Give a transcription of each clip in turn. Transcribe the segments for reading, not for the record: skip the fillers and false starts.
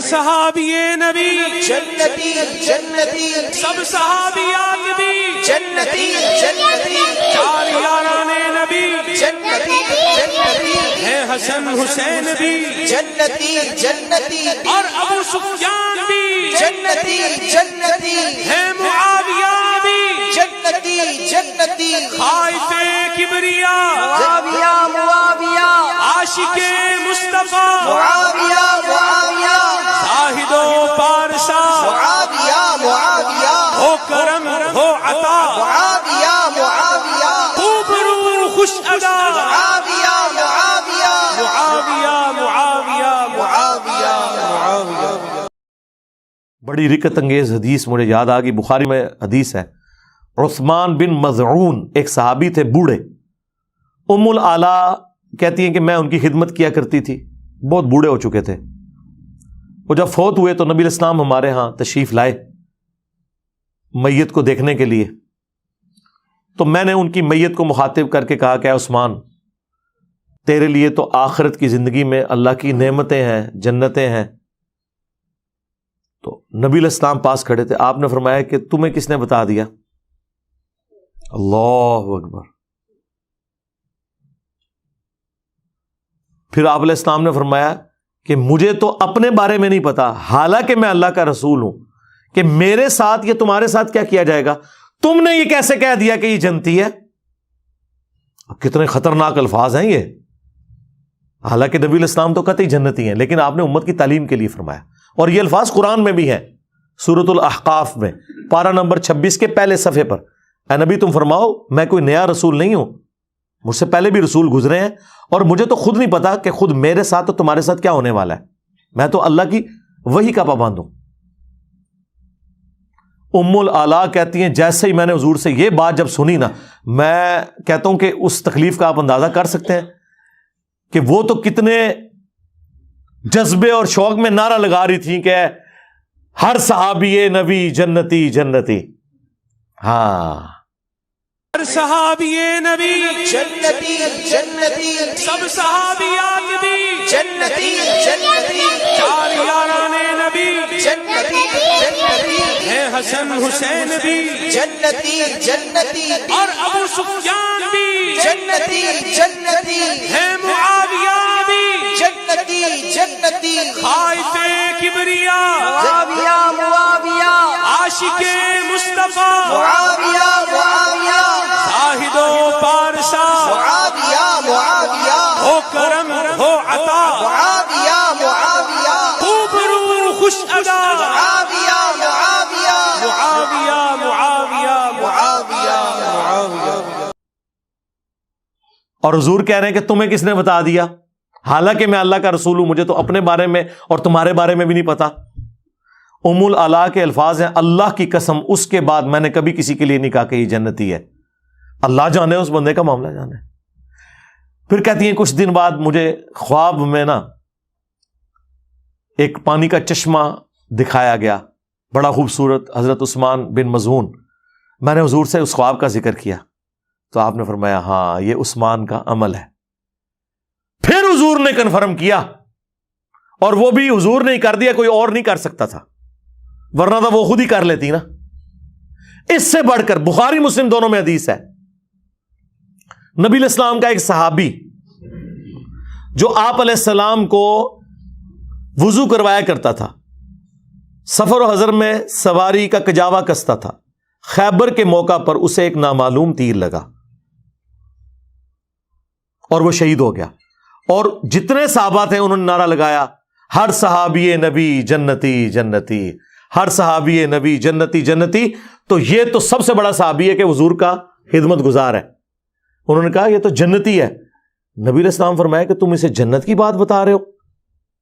صحابی نبی جنتی جنتی، سب صحابیات بھی جنتی جنتی، چار یاران نبی جنتی جنتی، ہے حسن حسین بھی جنتی جنتی، اور ابو سفیان بھی جنتی جنتی، ہے معاویہ بھی جنتی جنتی، خائف کبریا معاویہ معاویہ، عاشق مصطفیٰ معاویہ معاویہ، زاہد و پارسا معاویہ معاویہ، ہو کرم ہو عطا معاویہ معاویہ، خوب رو خوش ادا معاویہ معاویہ، معاویہ معاویہ معاویہ معاویہ۔ بڑی رکت انگیز حدیث مجھے یاد آ گئی، بخاری میں حدیث ہے، عثمان بن مظعون ایک صحابی تھے بوڑھے، ام العلا کہتی ہیں کہ میں ان کی خدمت کیا کرتی تھی، بہت بوڑھے ہو چکے تھے، وہ جب فوت ہوئے تو نبی علیہ السلام ہمارے ہاں تشریف لائے میت کو دیکھنے کے لیے، تو میں نے ان کی میت کو مخاطب کر کے کہا کہ اے عثمان، تیرے لیے تو آخرت کی زندگی میں اللہ کی نعمتیں ہیں، جنتیں ہیں۔ تو نبی علیہ السلام پاس کھڑے تھے، آپ نے فرمایا کہ تمہیں کس نے بتا دیا؟ اللہ اکبر۔ پھر آپ علیہ السلام نے فرمایا کہ مجھے تو اپنے بارے میں نہیں پتا، حالانکہ میں اللہ کا رسول ہوں، کہ میرے ساتھ یا تمہارے ساتھ کیا کیا جائے گا؟ تم نے یہ کیسے کہہ دیا کہ یہ جنتی ہے؟ اب کتنے خطرناک الفاظ ہیں یہ، حالانکہ نبی علیہ السلام تو قطعی جنتی ہیں، لیکن آپ نے امت کی تعلیم کے لیے فرمایا، اور یہ الفاظ قرآن میں بھی ہیں، سورۃ الاحقاف میں پارہ نمبر 26 کے پہلے صفحے پر، اے نبی تم فرماؤ میں کوئی نیا رسول نہیں ہوں، مجھ سے پہلے بھی رسول گزرے ہیں، اور مجھے تو خود نہیں پتا کہ خود میرے ساتھ اور تمہارے ساتھ کیا ہونے والا ہے، میں تو اللہ کی وحی کا پابند ہوں۔ ام العلا کہتی ہیں جیسے ہی میں نے حضور سے یہ بات جب سنی نا، میں کہتا ہوں کہ اس تکلیف کا آپ اندازہ کر سکتے ہیں کہ وہ تو کتنے جذبے اور شوق میں نعرہ لگا رہی تھیں کہ ہر صحابی نبی جنتی جنتی۔ ہاں، ہر صحابی نبی جنتی جنتی، سب صحابیات بھی جنتی جنتی، چار یاران نبی جنتی جنتی، ہے حسن حسین بھی جنتی جنتی، اور ابو سفیان بھی جنتی جنتی، ہے معاویہ بھی جنتی جنتی، خائف کبریا معاویہ معاویہ، عاشق مصطفیٰ معاویہ معاویہ، زاہد و پارسا معاویہ معاویہ، ہو کرم ہو عطا معاویہ معاویہ، خوب رو خوش ادا معاویہ معاویہ، معاویہ معاویہ معاویہ معاویہ۔ اور حضور کہہ رہے ہیں کہ تمہیں کس نے بتا دیا؟ حالانکہ میں اللہ کا رسول ہوں، مجھے تو اپنے بارے میں اور تمہارے بارے میں بھی نہیں پتا۔ ام العلا کے الفاظ ہیں، اللہ کی قسم اس کے بعد میں نے کبھی کسی کے لیے نہیں کہا کہ یہ جنتی ہے، اللہ جانے اس بندے کا معاملہ جانے۔ پھر کہتی ہیں کچھ دن بعد مجھے خواب میں نا ایک پانی کا چشمہ دکھایا گیا، بڑا خوبصورت، حضرت عثمان بن مظعون، میں نے حضور سے اس خواب کا ذکر کیا تو آپ نے فرمایا ہاں یہ عثمان کا عمل ہے۔ پھر حضور نے کنفرم کیا، اور وہ بھی حضور نے کر دیا، کوئی اور نہیں کر سکتا تھا، ورنہ تو وہ خود ہی کر لیتی نا۔ اس سے بڑھ کر بخاری مسلم دونوں میں حدیث ہے، نبی علیہ السلام کا ایک صحابی جو آپ علیہ السلام کو وضو کروایا کرتا تھا، سفر و حضر میں سواری کا کجاوا کستا تھا، خیبر کے موقع پر اسے ایک نامعلوم تیر لگا اور وہ شہید ہو گیا، اور جتنے صحابہ تھے انہوں نے نعرہ لگایا ہر صحابی نبی جنتی جنتی، ہر صحابی نبی جنتی جنتی۔ تو یہ تو سب سے بڑا صحابی ہے کہ حضور کا خدمت گزار ہے، انہوں نے کہا یہ تو جنتی ہے۔ نبی علیہ السلام فرمایا کہ تم اسے جنت کی بات بتا رہے ہو،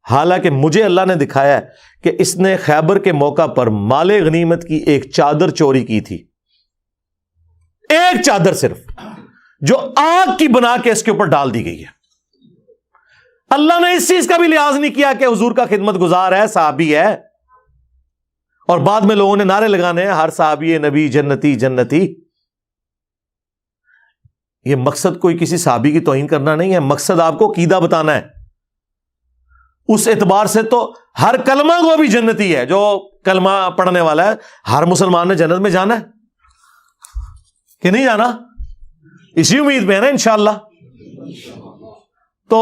حالانکہ مجھے اللہ نے دکھایا ہے کہ اس نے خیبر کے موقع پر مال غنیمت کی ایک چادر چوری کی تھی، ایک چادر صرف، جو آگ کی بنا کے اس کے اوپر ڈال دی گئی ہے۔ اللہ نے اس چیز کا بھی لحاظ نہیں کیا کہ حضور کا خدمت گزار ہے، صحابی ہے، اور بعد میں لوگوں نے نعرے لگانے ہیں ہر صحابی نبی جنتی جنتی۔ یہ مقصد کوئی کسی صحابی کی توہین کرنا نہیں ہے، مقصد آپ کو عقیدہ بتانا ہے۔ اس اعتبار سے تو ہر کلمہ کو بھی جنتی ہے جو کلمہ پڑھنے والا ہے. ہر مسلمان نے جنت میں جانا ہے کہ نہیں جانا؟ اسی امید میں ہے نا انشاءاللہ. تو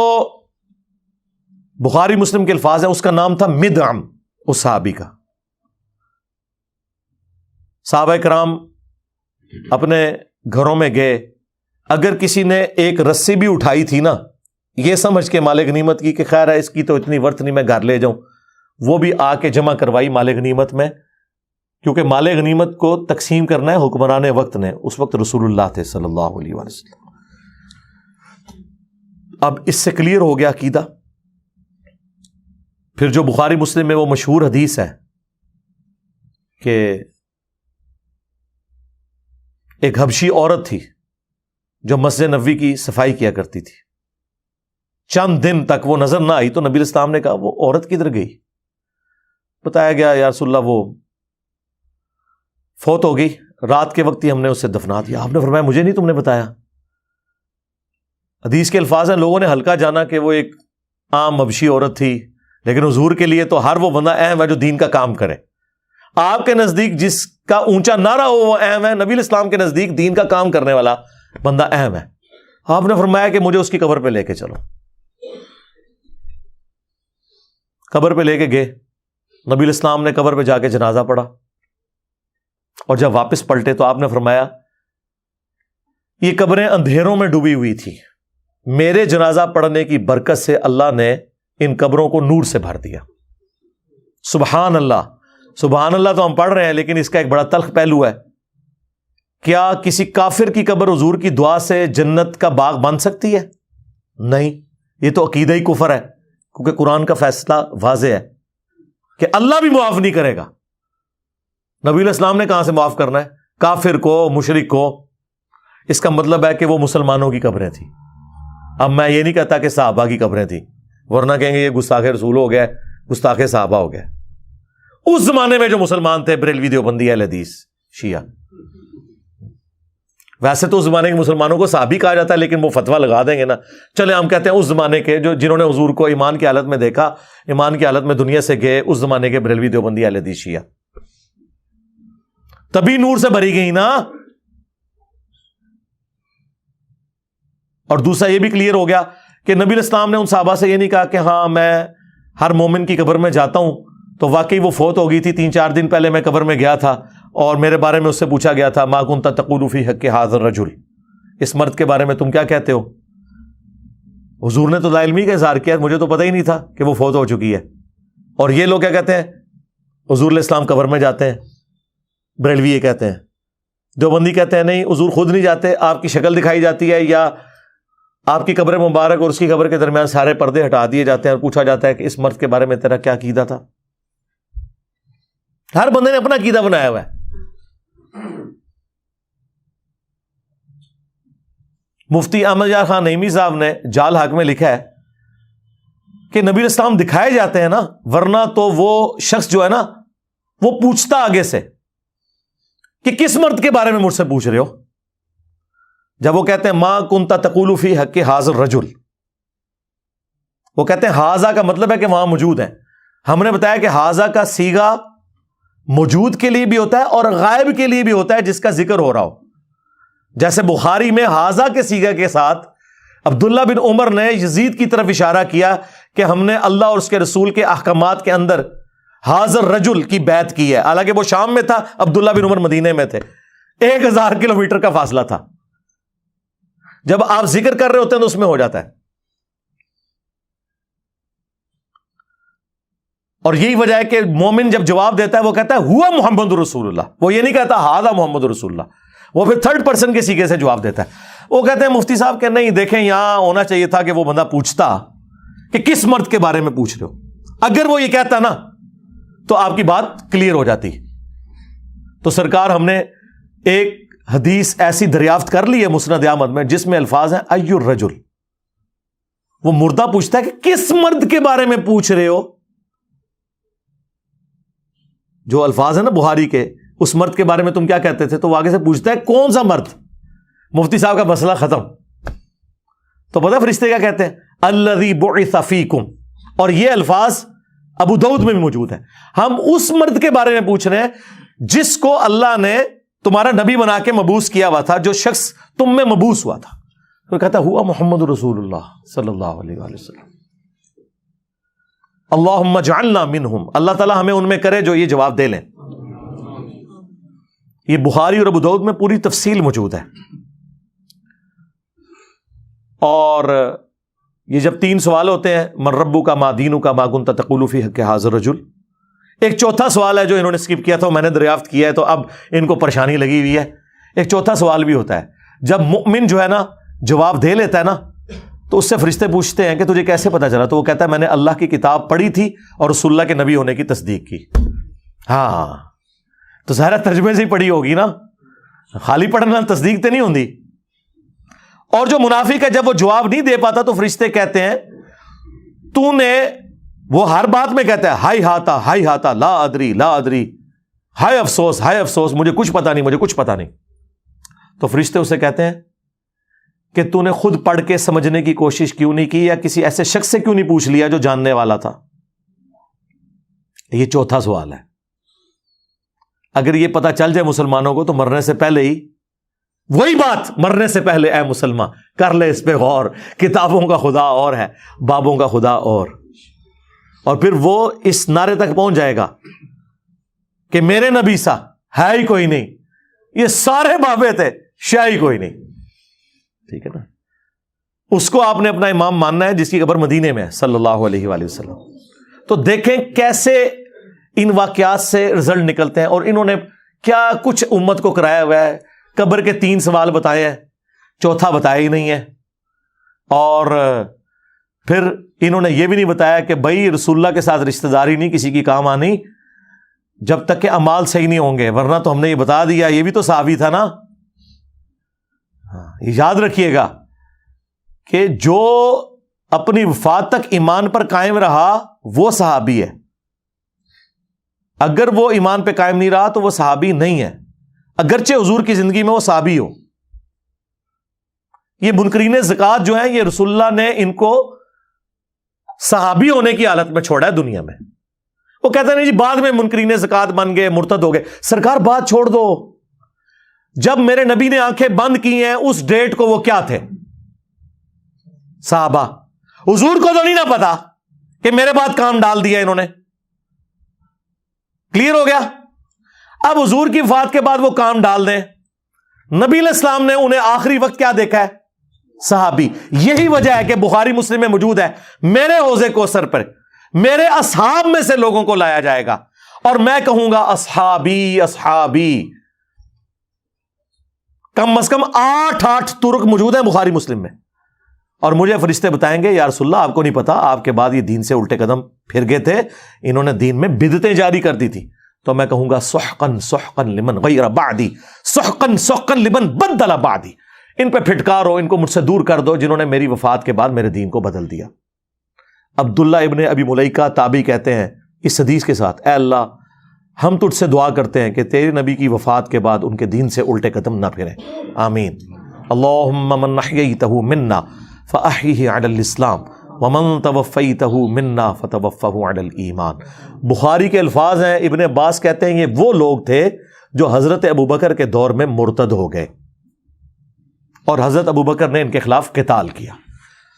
بخاری مسلم کے الفاظ ہیں. اس کا نام تھا مدعم اس صحابی کا. صحابہ کرام اپنے گھروں میں گئے, اگر کسی نے ایک رسی بھی اٹھائی تھی نا, یہ سمجھ کے مال غنیمت کی کہ خیر ہے اس کی تو اتنی ورت نہیں, میں گھر لے جاؤں, وہ بھی آ کے جمع کروائی مال غنیمت میں, کیونکہ مال غنیمت کو تقسیم کرنا ہے حکمران وقت نے. اس وقت رسول اللہ تھے صلی اللہ علیہ وسلم. اب اس سے کلیئر ہو گیا عقیدہ. پھر جو بخاری مسلم میں وہ مشہور حدیث ہے کہ ایک حبشی عورت تھی جو مسجد نبوی کی صفائی کیا کرتی تھی. چند دن تک وہ نظر نہ آئی تو نبی الاسلام نے کہا وہ عورت کدھر گئی؟ بتایا گیا یا رسول اللہ وہ فوت ہو گئی, رات کے وقت ہی ہم نے اسے دفنا دیا. آپ نے فرمایا مجھے نہیں تم نے بتایا. حدیث کے الفاظ ہیں لوگوں نے ہلکا جانا کہ وہ ایک عام حبشی عورت تھی, لیکن حضور کے لیے تو ہر وہ بندہ اہم ہے جو دین کا کام کرے. آپ کے نزدیک جس کا اونچا نعرہ ہو وہ اہم ہے, نبی الاسلام کے نزدیک دین کا کام کرنے والا بندہ اہم ہے. آپ نے فرمایا کہ مجھے اس کی قبر پہ لے کے چلو. قبر پہ لے کے گئے. نبی الاسلام نے قبر پہ جا کے جنازہ پڑھا, اور جب واپس پلٹے تو آپ نے فرمایا یہ قبریں اندھیروں میں ڈوبی ہوئی تھی, میرے جنازہ پڑھنے کی برکت سے اللہ نے ان قبروں کو نور سے بھر دیا. سبحان اللہ. سبحان اللہ تو ہم پڑھ رہے ہیں, لیکن اس کا ایک بڑا تلخ پہلو ہے. کیا کسی کافر کی قبر حضور کی دعا سے جنت کا باغ بن سکتی ہے؟ نہیں. یہ تو عقیدہ ہی کفر ہے, کیونکہ قرآن کا فیصلہ واضح ہے کہ اللہ بھی معاف نہیں کرے گا. نبی علیہ السلام نے کہاں سے معاف کرنا ہے؟ کافر کو, مشرک کو. اس کا مطلب ہے کہ وہ مسلمانوں کی قبریں تھیں. اب میں یہ نہیں کہتا کہ صحابہ کی قبریں تھیں, ورنہ کہیں گے یہ گستاخ رسول ہو گیا, گستاخ صحابہ ہو گیا. اس زمانے میں جو مسلمان تھے بریلوی دیوبندی اہل حدیث شیعہ, ویسے تو اس زمانے کے مسلمانوں کو صحابی کہا جاتا ہے, لیکن وہ فتویٰ لگا دیں گے نا. چلے ہم کہتے ہیں اس زمانے کے جنہوں نے حضور کو ایمان کی حالت میں دیکھا, ایمان کی حالت میں دنیا سے گئے, اس زمانے کے بریلوی دیوبندی اہل حدیث شیعہ. تبھی نور سے بھری گئی نا. اور دوسرا یہ بھی کلیئر ہو گیا کہ نبی الاسلام نے ان صحابہ سے یہ نہیں کہا کہ ہاں میں ہر مومن کی قبر میں جاتا ہوں, تو واقعی وہ فوت ہو گئی تھی 3-4 دن پہلے میں قبر میں گیا تھا اور میرے بارے میں اس سے پوچھا گیا تھا ما کنت تقول فی حق ھذا الرجل, اس مرد کے بارے میں تم کیا کہتے ہو؟ حضور نے تو لا علمی کا اظہار کیا, مجھے تو پتہ ہی نہیں تھا کہ وہ فوت ہو چکی ہے. اور یہ لوگ کیا کہتے ہیں؟ حضور علیہ السلام قبر میں جاتے ہیں. بریلوی یہ کہتے ہیں. دیوبندی کہتے ہیں نہیں, حضور خود نہیں جاتے, آپ کی شکل دکھائی جاتی ہے, یا آپ کی قبر مبارک اور اس کی قبر کے درمیان سارے پردے ہٹا دیے جاتے ہیں اور پوچھا جاتا ہے کہ اس مرد کے بارے میں تیرا کیا عقیدہ تھا. ہر بندے نے اپنا عقیدہ بنایا ہوا ہے. مفتی احمد یار خان نعیمی صاحب نے جال حق میں لکھا ہے کہ نبی اسلام دکھائے جاتے ہیں نا, ورنہ تو وہ شخص جو ہے نا وہ پوچھتا آگے سے کہ کس مرد کے بارے میں مجھ سے پوچھ رہے ہو. جب وہ کہتے ہیں ما کنت تقول فی حق ھذا الرجل, وہ کہتے ہیں ھذا کا مطلب ہے کہ وہاں موجود ہیں. ہم نے بتایا کہ ھذا کا صیغہ موجود کے لیے بھی ہوتا ہے اور غائب کے لیے بھی ہوتا ہے جس کا ذکر ہو رہا ہو. جیسے بخاری میں ھذا کے صیغہ کے ساتھ عبداللہ بن عمر نے یزید کی طرف اشارہ کیا کہ ہم نے اللہ اور اس کے رسول کے احکامات کے اندر ھذا الرجل کی بیعت کی ہے. حالانکہ وہ شام میں تھا, عبداللہ بن عمر مدینے میں تھے, 1000 کلومیٹر کا فاصلہ تھا. جب آپ ذکر کر رہے ہوتے ہیں تو اس میں ہو جاتا ہے. اور یہی وجہ ہے کہ مومن جب جواب دیتا ہے وہ کہتا ہے ہوا محمد رسول اللہ, وہ یہ نہیں کہتا ھذا محمد رسول اللہ, وہ پھر تھرڈ پرسن کے سیغے سے جواب دیتا ہے. وہ کہتے ہیں مفتی صاحب کہ نہیں, دیکھیں یہاں ہونا چاہیے تھا کہ وہ بندہ پوچھتا کہ کس مرد کے بارے میں پوچھ رہے ہو. اگر وہ یہ کہتا نا تو آپ کی بات کلیئر ہو جاتی. تو سرکار ہم نے ایک حدیث ایسی دریافت کر لی ہے مسند احمد میں جس میں الفاظ ہیں ای الرجل. وہ مردہ پوچھتا ہے کہ کس مرد کے بارے میں پوچھ رہے ہو. جو الفاظ ہیں نا بخاری کے, اس مرد کے بارے میں تم کیا کہتے تھے, تو وہ آگے سے پوچھتا ہے کون سا مرد. مفتی صاحب کا مسئلہ ختم. تو پتہ فرشتے کیا کہتے ہیں الذی بعث فیکم. اور یہ الفاظ ابو داؤد میں بھی موجود ہے. ہم اس مرد کے بارے میں پوچھ رہے ہیں جس کو اللہ نے تمہارا نبی بنا کے مبعوث کیا ہوا تھا, جو شخص تم میں مبعوث ہوا تھا. وہ کہتا ہوا محمد رسول اللہ صلی اللہ علیہ وآلہ وسلم. اللہم اجعلنا منہم, اللہ تعالیٰ ہمیں ان میں کرے جو یہ جواب دے لیں. یہ بخاری اور ابو داؤد میں پوری تفصیل موجود ہے. اور یہ جب 3 سوال ہوتے ہیں, من ربک ما دینک ما کنت تقول فی حق ھذا الرجل, ایک چوتھا سوال ہے جو انہوں نے اسکپ کیا تھا, میں نے دریافت کیا ہے تو اب ان کو پریشانی لگی ہوئی ہے. ایک چوتھا سوال بھی ہوتا ہے جب مؤمن جو ہے نا جواب دے لیتا ہے نا, تو اس سے فرشتے پوچھتے ہیں کہ تجھے کیسے پتا چلا, تو وہ کہتا ہے میں نے اللہ کی کتاب پڑھی تھی اور رسول اللہ کے نبی ہونے کی تصدیق کی. ہاں تو ظاہر ترجمے سے ہی پڑھی ہوگی نا, خالی پڑھنا تصدیق تو نہیں ہوتی. اور جو منافق ہے جب وہ جواب نہیں دے پاتا تو فرشتے کہتے ہیں تو نے, وہ ہر بات میں کہتا ہے ہائی ہاتا لا ادری لا ادری, ہائے افسوس مجھے کچھ پتا نہیں, مجھے کچھ پتا نہیں. تو فرشتے اسے کہتے ہیں کہ تو نے خود پڑھ کے سمجھنے کی کوشش کیوں نہیں کی, یا کسی ایسے شخص سے کیوں نہیں پوچھ لیا جو جاننے والا تھا. یہ چوتھا سوال ہے. اگر یہ پتا چل جائے مسلمانوں کو تو مرنے سے پہلے ہی وہی بات, مرنے سے پہلے اے مسلمان کر لے اس پہ غور, کتابوں کا خدا اور ہے, بابوں کا خدا اور پھر وہ اس نعرے تک پہنچ جائے گا کہ میرے نبی سا ہے ہی کوئی نہیں, یہ سارے بابے تھے شاہ ہی کوئی نہیں. ٹھیک ہے نا, اس کو آپ نے اپنا امام ماننا ہے جس کی قبر مدینے میں ہے صلی اللہ علیہ وآلہ وسلم. تو دیکھیں کیسے ان واقعات سے رزلٹ نکلتے ہیں, اور انہوں نے کیا کچھ امت کو کرایا ہوا ہے. قبر کے 3 سوال بتائے ہیں, چوتھا بتایا ہی نہیں ہے. اور پھر انہوں نے یہ بھی نہیں بتایا کہ بھائی رسول اللہ کے ساتھ رشتہ داری نہیں کسی کی کام آنی جب تک کہ اعمال صحیح نہیں ہوں گے, ورنہ تو ہم نے یہ بتا دیا, یہ بھی تو صحابی تھا نا. یاد رکھیے گا کہ جو اپنی وفات تک ایمان پر قائم رہا وہ صحابی ہے, اگر وہ ایمان پہ قائم نہیں رہا تو وہ صحابی نہیں ہے, اگرچہ حضور کی زندگی میں وہ صحابی ہو. یہ منکرین زکات جو ہیں یہ رسول اللہ نے ان کو صحابی ہونے کی حالت میں چھوڑا ہے دنیا میں. وہ کہتے ہیں نہیں جی بعد میں منکرین زکات بن گئے, مرتد ہو گئے. سرکار بات چھوڑ دو, جب میرے نبی نے آنکھیں بند کی ہیں اس ڈیٹ کو وہ کیا تھے صحابہ. حضور کو تو نہیں نہ پتا کہ میرے بعد کام ڈال دیا انہوں نے. کلیئر ہو گیا. اب حضور کی وفات کے بعد وہ کام ڈال دیں. نبی علیہ السلام نے انہیں آخری وقت کیا دیکھا ہے, صحابی. یہی وجہ ہے کہ بخاری مسلم میں موجود ہے میرے حوض کوثر پر میرے اصحاب میں سے لوگوں کو لایا جائے گا, اور میں کہوں گا اصحابی اصحابی. کم از کم 8 ترک موجود ہیں بخاری مسلم میں, اور مجھے فرشتے بتائیں گے یا رسول اللہ آپ کو نہیں پتا آپ کے بعد یہ دین سے الٹے قدم پھر گئے تھے, انہوں نے دین میں بدعتیں جاری کر دی تھی. تو میں کہوں گا سحقن سحقن لمن غیر بعدی, سحقن سحقن لمن بدل بعدی. ان پہ پھٹکارو, ان کو مجھ سے دور کر دو جنہوں نے میری وفات کے بعد میرے دین کو بدل دیا. عبداللہ ابن ابی ملیکہ تابعی کہتے ہیں اس حدیث کے ساتھ, اے اللہ ہم تجھ سے دعا کرتے ہیں کہ تیرے نبی کی وفات کے بعد ان کے دین سے الٹے قدم نہ پھریں, آمین. اللہم من احییتہ منا فاحیہ علی الاسلام ومن توفیتہ منا فتوفہ علی الایمان. بخاری کے الفاظ ہیں, ابن عباس کہتے ہیں یہ وہ لوگ تھے جو حضرت ابوبکر کے دور میں مرتد ہو گئے, اور حضرت ابوبکر نے ان کے خلاف قتال کیا.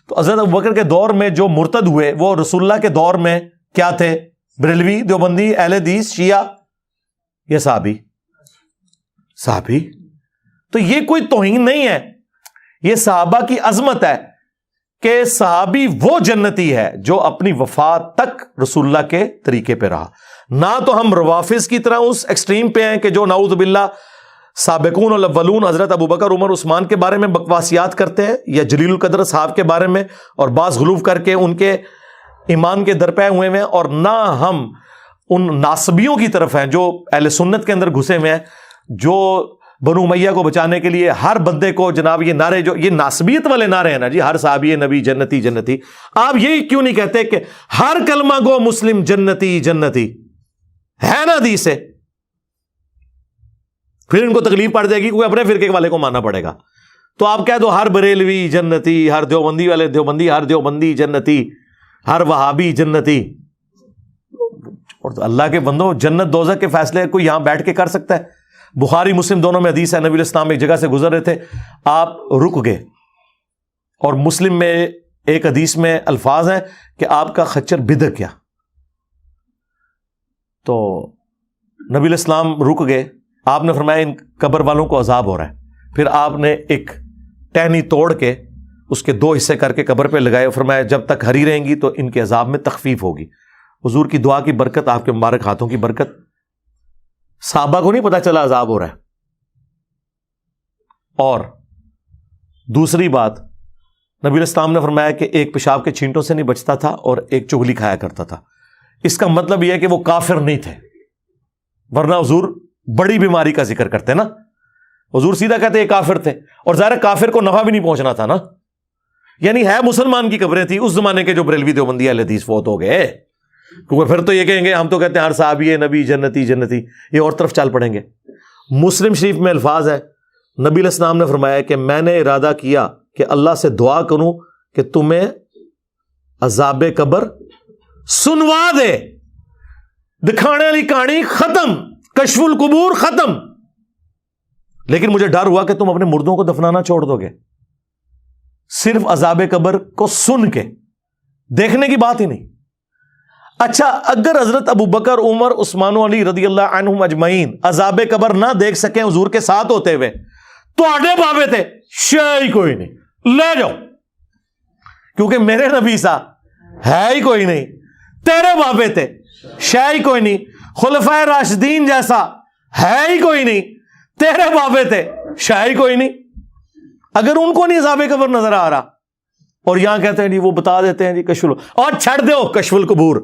تو حضرت ابوبکر کے دور میں جو مرتد ہوئے وہ رسول اللہ کے دور میں کیا تھے, بریلوی, دیوبندی, اہل حدیث, شیعہ, یہ صحابی. تو یہ کوئی توہین نہیں ہے, یہ صحابہ کی عظمت ہے کہ صحابی وہ جنتی ہے جو اپنی وفات تک رسول اللہ کے طریقے پہ رہا. نہ تو ہم روافظ کی طرح اس ایکسٹریم پہ ہیں کہ جو نعوذ باللہ سابقون الاولون حضرت ابوبکر عمر عثمان کے بارے میں بکواسیات کرتے ہیں, یا جلیل القدر صاحب کے بارے میں, اور بعض غلو کر کے ان کے ایمان کے درپے ہوئے ہیں. اور نہ ہم ان ناصبیوں کی طرف ہیں جو اہل سنت کے اندر گھسے ہوئے ہیں, جو بنو امیہ کو بچانے کے لیے ہر بندے کو جناب یہ نعرے, جو یہ ناصبیت والے نعرے ہیں نا جی, ہر صحابی نبی جنتی جنتی. آپ یہی کیوں نہیں کہتے کہ ہر کلمہ گو مسلم جنتی جنتی ہے نا حدیث سے؟ پھر ان کو تکلیف پڑ جائے گی کوئی اپنے فرقے والے کو ماننا پڑے گا. تو آپ کہہ دو ہر بریلوی جنتی, ہر دیوبندی والے دیوبندی, ہر دیوبندی جنتی, ہر وہابی جنتی. اور اللہ کے بندوں جنت دوزخ کے فیصلے کوئی یہاں بیٹھ کے کر سکتا ہے؟ بخاری مسلم دونوں میں حدیث ہے، نبی علیہ السلام ایک جگہ سے گزر رہے تھے، آپ رک گئے، اور مسلم میں ایک حدیث میں الفاظ ہیں کہ آپ کا خچر بدک گیا، تو نبی علیہ السلام رک گئے، آپ نے فرمایا ان قبر والوں کو عذاب ہو رہا ہے، پھر آپ نے ایک ٹہنی توڑ کے اس کے 2 حصے کر کے قبر پہ لگائے، فرمایا جب تک ہری رہیں گی تو ان کے عذاب میں تخفیف ہوگی۔ حضور کی دعا کی برکت، آپ کے مبارک ہاتھوں کی برکت، صحابہ کو نہیں پتا چلا عذاب ہو رہا ہے۔ اور دوسری بات، نبی علیہ السلام نے فرمایا کہ ایک پیشاب کے چھینٹوں سے نہیں بچتا تھا اور ایک چغلی کھایا کرتا تھا۔ اس کا مطلب یہ ہے کہ وہ کافر نہیں تھے، ورنہ حضور بڑی بیماری کا ذکر کرتے نا، حضور سیدھا کہتے یہ کافر تھے، اور ظاہر کافر کو نفع بھی نہیں پہنچنا تھا نا، یعنی ہے مسلمان کی قبریں تھی اس زمانے کے جو بریلوی دیوبندی اہل حدیث فوت ہو گئے، کیونکہ پھر تو یہ کہیں گے ہم تو کہتے ہیں ہر صحابی نبی جنتی جنتی، یہ اور طرف چل پڑیں گے۔ مسلم شریف میں الفاظ ہے، نبی علیہ السلام نے فرمایا کہ میں نے ارادہ کیا کہ اللہ سے دعا کروں کہ تمہیں عذاب قبر سنوا دے، دکھانے والی کہانی ختم، کشف القبور ختم، لیکن مجھے ڈر ہوا کہ تم اپنے مردوں کو دفنانا چھوڑ دو گے، صرف عذاب قبر کو سن کے، دیکھنے کی بات ہی نہیں۔ اچھا اگر حضرت ابو بکر، عمر، عثمان و علی رضی اللہ عنہم اجمعین عذاب قبر نہ دیکھ سکیں حضور کے ساتھ ہوتے ہوئے، تو آڈے بابے تھے شے کوئی نہیں، لے جاؤ، کیونکہ میرے نبی سا ہے ہی کوئی نہیں، تیرے بابے تھے شے ہی کوئی نہیں، خلفائے راشدین جیسا ہے ہی کوئی نہیں، تیرے بابے تھے شے ہی کوئی نہیں۔ اگر ان کو نہیں عذاب قبر نظر آ رہا، اور یہاں کہتے ہیں جی وہ بتا دیتے ہیں جی کشف اور چھڑ دو کشف القبور،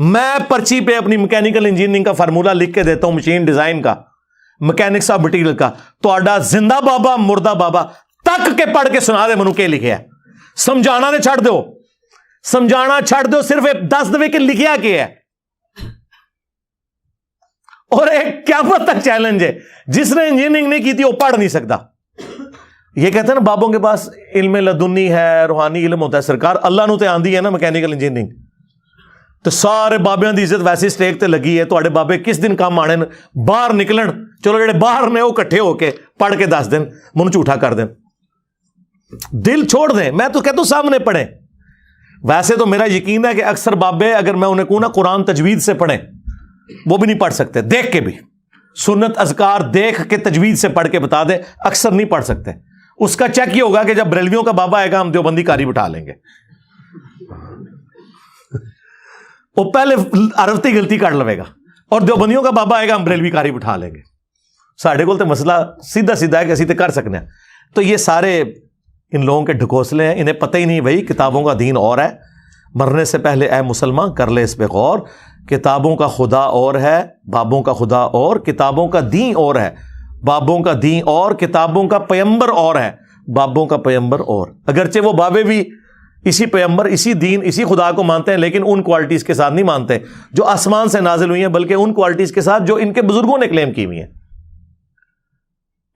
میں پرچی پہ اپنی میکینیکل انجینئرنگ کا فارمولہ لکھ کے دیتا ہوں، مشین ڈیزائن کا، میکینکس آف مٹیریل کا، تو آڈا زندہ بابا مردہ بابا تک کے پڑھ کے سنا دے منو کے لکھے ہے، سمجھانا دے چھڑ دو، سمجھانا چھڑ دو، صرف 10 دفعے کے لکھیا کیا ہے۔ اور ایک قیامت تک چیلنج ہے، جس نے انجینئرنگ نہیں کی تھی وہ پڑھ نہیں سکتا۔ یہ کہتے ہیں نا بابوں کے پاس علم لدنی ہے، روحانی علم ہوتا ہے، سرکار اللہ نو تے آندھی ہے نا میکینیکل انجینئرنگ، تو سارے بابیاں دی عزت ویسے سٹیک تے لگی ہے، تواڈے بابے کس دن کام آنے باہر نکلن، چلو جڑے باہر نے وہ کٹھے ہو کے پڑھ کے دس دن، منو جھوٹا کر دیں، دل چھوڑ دیں۔ میں تو کہتا ہوں سامنے پڑھیں، ویسے تو میرا یقین ہے کہ اکثر بابے اگر میں انہیں کہوں نا قرآن تجوید سے پڑھیں، وہ بھی نہیں پڑھ سکتے، دیکھ کے بھی سنت اذکار دیکھ کے تجوید سے پڑھ کے بتا دیں، اکثر نہیں پڑھ سکتے۔ اس کا چیک یہ ہوگا کہ جب بریلویوں کا بابا آئے گا ہم دیوبندی کاری بٹھا لیں گے، وہ پہلے عرفتی غلطی کر لوے گا، اور دیوبندیوں کا بابا آئے گا ہم بریلوی کاری بٹھا لیں گے۔ ساڈے کول تے مسئلہ سیدھا سیدھا ہے کہ اسی تے کر سکنے ہیں۔ تو یہ سارے ان لوگوں کے ڈھکوسلے ہیں، انہیں پتہ ہی نہیں بھائی کتابوں کا دین اور ہے۔ مرنے سے پہلے اے مسلمان کر لے اس پہ غور، کتابوں کا خدا اور ہے، بابوں کا خدا اور، کتابوں کا دین اور ہے، بابوں کا دین اور، کتابوں کا پیمبر اور ہے، بابوں کا پیمبر اور۔ اگرچہ وہ بابے بھی اسی پیمبر، اسی دین، اسی خدا کو مانتے ہیں، لیکن ان کوالٹیز کے ساتھ نہیں مانتے جو آسمان سے نازل ہوئی ہیں، بلکہ ان کوالٹیز کے ساتھ جو ان کے بزرگوں نے کلیم کی ہوئی ہیں۔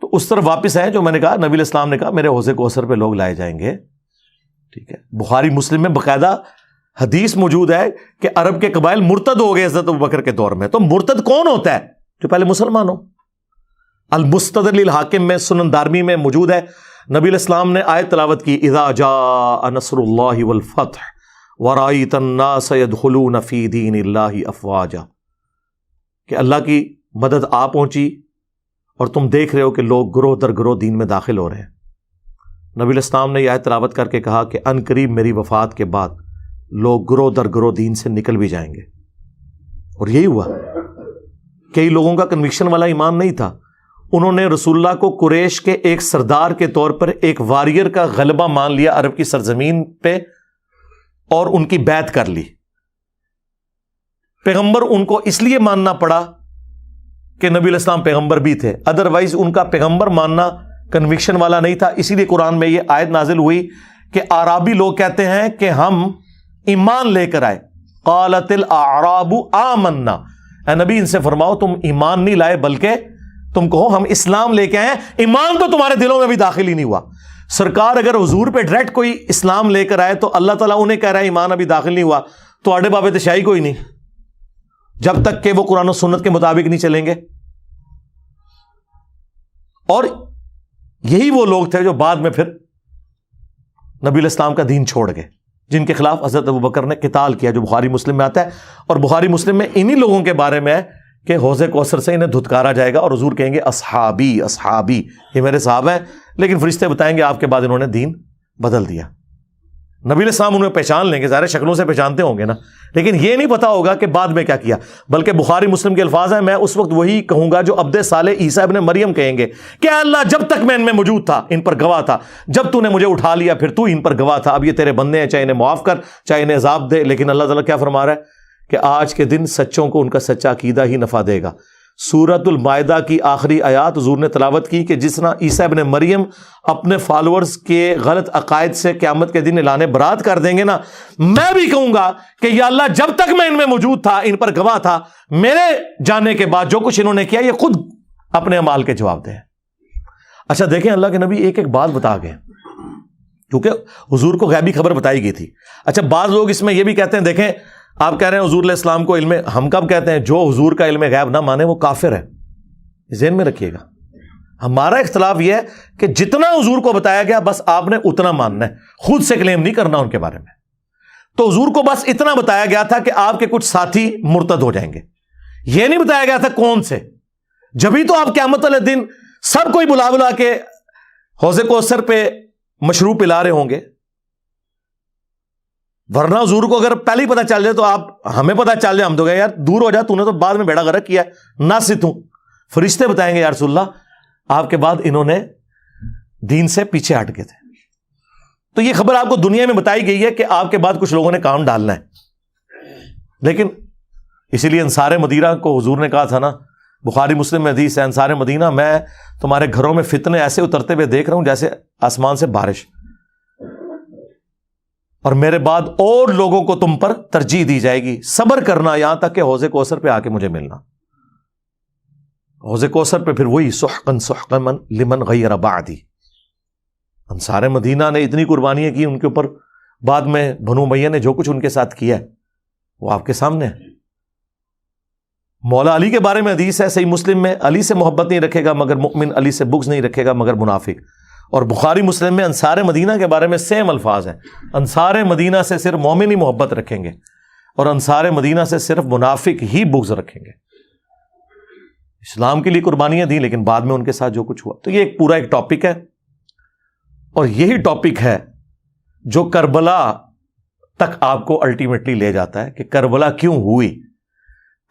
تو اس طرف واپس ہے جو میں نے کہا، نبی علیہ السلام نے کہا میرے حوض کوثر پہ لوگ لائے جائیں گے، ٹھیک ہے۔ بخاری مسلم میں باقاعدہ حدیث موجود ہے کہ عرب کے قبائل مرتد ہو گئے حضرت ابوبکر کے دور میں۔ تو مرتد کون ہوتا ہے؟ جو پہلے مسلمان ہو۔ المستدرک للحاکم میں، سنن دارمی میں موجود ہے، نبی علیہ السلام نے آیت تلاوت کی، اذا جاء نصر اللہ والفتح ورأیت الناس يدخلون فی دین اللہ افواجا، کہ اللہ کی مدد آ پہنچی اور تم دیکھ رہے ہو کہ لوگ گروہ در گروہ دین میں داخل ہو رہے ہیں۔ نبی علیہ السلام نے یہ آیت تلاوت کر کے کہا کہ ان قریب میری وفات کے بعد لوگ گروہ در گروہ دین سے نکل بھی جائیں گے، اور یہی ہوا۔ کئی لوگوں کا کنوکشن والا ایمان نہیں تھا، انہوں نے رسول اللہ کو قریش کے ایک سردار کے طور پر ایک واریر کا غلبہ مان لیا عرب کی سرزمین پہ، اور ان کی بیعت کر لی۔ پیغمبر ان کو اس لیے ماننا پڑا کہ نبی علیہ السلام پیغمبر بھی تھے، ادروائز ان کا پیغمبر ماننا کنوکشن والا نہیں تھا۔ اسی لیے قرآن میں یہ آیت نازل ہوئی کہ اعرابی لوگ کہتے ہیں کہ ہم ایمان لے کر آئے، قالت الاعراب آمنا، اے نبی ان سے فرماؤ تم ایمان نہیں لائے بلکہ تم کہو ہم اسلام لے کے آئے ہیں، ایمان تو تمہارے دلوں میں بھی داخل ہی نہیں ہوا۔ سرکار اگر حضور پہ ڈائریکٹ کوئی اسلام لے کر آئے تو اللہ تعالیٰ انہیں کہہ رہا ہے ایمان ابھی داخل نہیں ہوا، تو آڈے بابے تشائی کوئی نہیں، جب تک کہ وہ قرآن و سنت کے مطابق نہیں چلیں گے. اور یہی وہ لوگ تھے جو بعد میں پھر نبی علیہ السلام کا دین چھوڑ گئے، جن کے خلاف حضرت ابوبکر نے قتال کیا، جو بخاری مسلم میں آتا ہے. اور بخاری مسلم میں انہی لوگوں کے بارے میں ہے کہ حوض کوثر سے انہیں دھتکارا جائے گا اور حضور کہیں گے اصحابی اصحابی، یہ میرے صحابہ ہیں. لیکن فرشتے بتائیں گے آپ کے بعد انہوں نے دین بدل دیا. نبی علیہ السلام انہیں پہچان لیں گے، ظاہر شکلوں سے پہچانتے ہوں گے نا، لیکن یہ نہیں پتا ہوگا کہ بعد میں کیا کیا. بلکہ بخاری مسلم کے الفاظ ہیں، میں اس وقت وہی کہوں گا جو عبد صالح عیسیٰ ابن مریم کہیں گے کہ اللہ جب تک میں ان میں موجود تھا ان پر گواہ تھا، جب تو نے مجھے اٹھا لیا پھر تو ان پر گواہ تھا. اب یہ تیرے بندے ہیں، چاہے انہیں معاف کر چاہے انہیں عذاب دے. لیکن اللہ تعالیٰ کیا فرما رہا ہے کہ آج کے دن سچوں کو ان کا سچا عقیدہ ہی نفع دے گا. سورۃ المائدہ کی آخری آیات حضور نے تلاوت کی کہ جس طرح عیسیٰ ابن مریم اپنے فالوورز کے غلط عقائد سے قیامت کے دن اعلان برات کر دیں گے نا، میں بھی کہوں گا کہ یا اللہ جب تک میں ان میں موجود تھا ان پر گواہ تھا، میرے جانے کے بعد جو کچھ انہوں نے کیا یہ خود اپنے اعمال کے جواب دیں. اچھا دیکھیں، اللہ کے نبی ایک ایک بات بتا گئے کیونکہ حضور کو غیبی خبر بتائی گئی تھی. اچھا بعض لوگ اس میں یہ بھی کہتے ہیں، دیکھیں آپ کہہ رہے ہیں حضور علیہ السلام کو علم، ہم کب کہتے ہیں جو حضور کا علم غیب نہ مانے وہ کافر ہے. ذہن میں رکھیے گا، ہمارا اختلاف یہ ہے کہ جتنا حضور کو بتایا گیا بس آپ نے اتنا ماننا ہے، خود سے کلیم نہیں کرنا ان کے بارے میں. تو حضور کو بس اتنا بتایا گیا تھا کہ آپ کے کچھ ساتھی مرتد ہو جائیں گے، یہ نہیں بتایا گیا تھا کون سے. جبھی تو آپ قیامت والے دن سب کوئی بلا بلا کے حوض کوثر پہ مشروب پلا رہے ہوں گے. ورنہ حضور کو اگر پہلے ہی پتہ چل جائے تو آپ ہمیں پتہ چل جائے ہم تو گئے یار دور ہو جا، تو نے تو بعد میں بیڑا غرق کیا ہے نہ ستوں. فرشتے بتائیں گے یا رسول اللہ آپ کے بعد انہوں نے دین سے پیچھے ہٹ گئے تھے. تو یہ خبر آپ کو دنیا میں بتائی گئی ہے کہ آپ کے بعد کچھ لوگوں نے کام ڈالنا ہے. لیکن اسی لیے انصار مدینہ کو حضور نے کہا تھا نا، بخاری مسلم میں حدیث ہے، انصار مدینہ میں تمہارے گھروں میں فتنے ایسے اترتے ہوئے دیکھ رہا ہوں جیسے آسمان سے بارش، اور میرے بعد اور لوگوں کو تم پر ترجیح دی جائے گی، صبر کرنا یہاں تک کہ حوض کوثر پہ آ کے مجھے ملنا. حوض کوثر پہ پھر وہی سحقن سحقن لمن غیر بعدی. انصار مدینہ نے اتنی قربانیاں کی ان کے اوپر، بعد میں بنو امیہ نے جو کچھ ان کے ساتھ کیا ہے وہ آپ کے سامنے ہے. مولا علی کے بارے میں حدیث ہے صحیح مسلم میں، علی سے محبت نہیں رکھے گا مگر مؤمن، علی سے بغض نہیں رکھے گا مگر منافق. اور بخاری مسلم میں انصار مدینہ کے بارے میں سیم الفاظ ہیں، انصار مدینہ سے صرف مومن ہی محبت رکھیں گے اور انصار مدینہ سے صرف منافق ہی بغض رکھیں گے. اسلام کے لیے قربانیاں دیں لیکن بعد میں ان کے ساتھ جو کچھ ہوا. تو یہ ایک پورا ایک ٹاپک ہے، اور یہی ٹاپک ہے جو کربلا تک آپ کو الٹیمیٹلی لے جاتا ہے کہ کربلا کیوں ہوئی.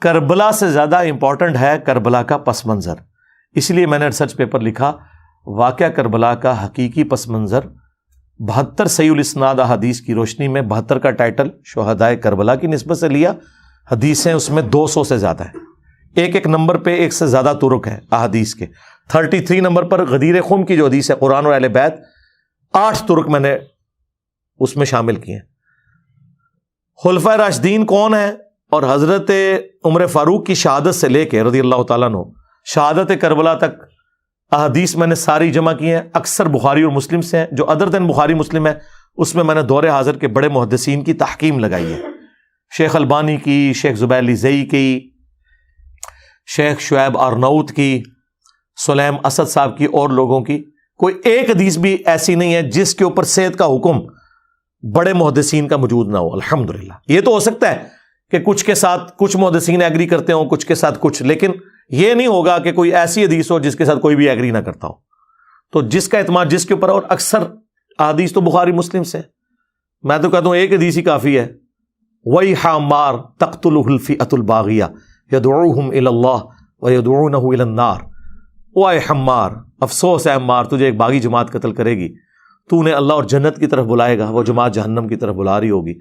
کربلا سے زیادہ امپورٹنٹ ہے کربلا کا پس منظر. اس لیے میں نے ریسرچ پیپر لکھا واقعہ کربلا کا حقیقی پس منظر، 72 صحیح الاسناد احادیث کی روشنی میں. 72 کا ٹائٹل شہدائے کربلا کی نسبت سے لیا، حدیثیں اس میں 200 سے زیادہ ہیں، ایک ایک نمبر پہ ایک سے زیادہ طرق ہیں احادیث کے. 33 نمبر پر غدیر خم کی جو حدیث ہے قرآن اور اہل بیت، 8 طرق میں نے اس میں شامل کیے ہیں. خلفائے راشدین کون ہیں اور حضرت عمر فاروق کی شہادت سے لے کے رضی اللہ تعالیٰ عنہ شہادت کربلا تک احادیث میں نے ساری جمع کی ہیں. اکثر بخاری اور مسلم سے ہیں، جو ادر دین بخاری مسلم ہے اس میں نے دور حاضر کے بڑے محدثین کی تحکیم لگائی ہے، شیخ البانی کی، شیخ زبیر علی زئی کی، شیخ شعیب آرناؤت کی، سلیم اسد صاحب کی، اور لوگوں کی. کوئی ایک حدیث بھی ایسی نہیں ہے جس کے اوپر صحت کا حکم بڑے محدثین کا موجود نہ ہو. الحمدللہ. یہ تو ہو سکتا ہے کہ کچھ کے ساتھ کچھ محدثین ایگری کرتے ہوں، کچھ کے ساتھ کچھ، لیکن یہ نہیں ہوگا کہ کوئی ایسی حدیث ہو جس کے ساتھ کوئی بھی ایگری نہ کرتا ہو. تو جس کا اعتماد جس کے اوپر، اور اکثر حدیث تو بخاری مسلم سے، میں تو کہتا ہوں ایک حدیث ہی کافی ہے. وَيْحَ عَمَّارٍ تَقْتُلُهُ الْفِئَةُ الْبَاغِيَةُ يَدْعُوهُمْ إِلَى اللَّهِ وَيَدْعُونَهُ إِلَى النَّارِ. وَيْحَ عَمَّارٍ، افسوس ہے عمار، تجھے ایک باغی جماعت قتل کرے گی، تو نے اللہ اور جنت کی طرف بلائے گا، وہ جماعت جہنم کی طرف بلا رہی ہوگی.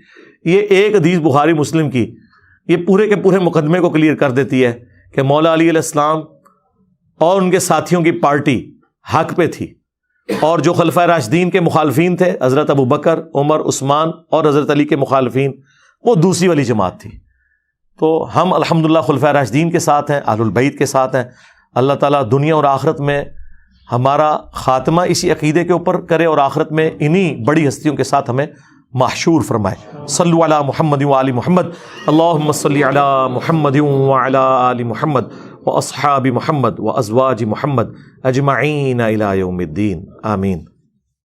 یہ ایک حدیث بخاری مسلم کی یہ پورے کے پورے مقدمے کو کلیئر کر دیتی ہے کہ مولا علی علیہ السلام اور ان کے ساتھیوں کی پارٹی حق پہ تھی، اور جو خلفائے راشدین کے مخالفین تھے حضرت ابو بکر، عمر، عثمان اور حضرت علی کے مخالفین، وہ دوسری والی جماعت تھی. تو ہم الحمدللہ خلفائے راشدین کے ساتھ ہیں، اہل البیت کے ساتھ ہیں. اللہ تعالیٰ دنیا اور آخرت میں ہمارا خاتمہ اسی عقیدے کے اوپر کرے اور آخرت میں انہی بڑی ہستیوں کے ساتھ ہمیں محشور فرمائے۔ صلو علی محمد و آل محمد، اللہم صلی علی محمد و علی آل محمد و اصحاب محمد و ازواج محمد اجمعین الی یوم الدین، آمین۔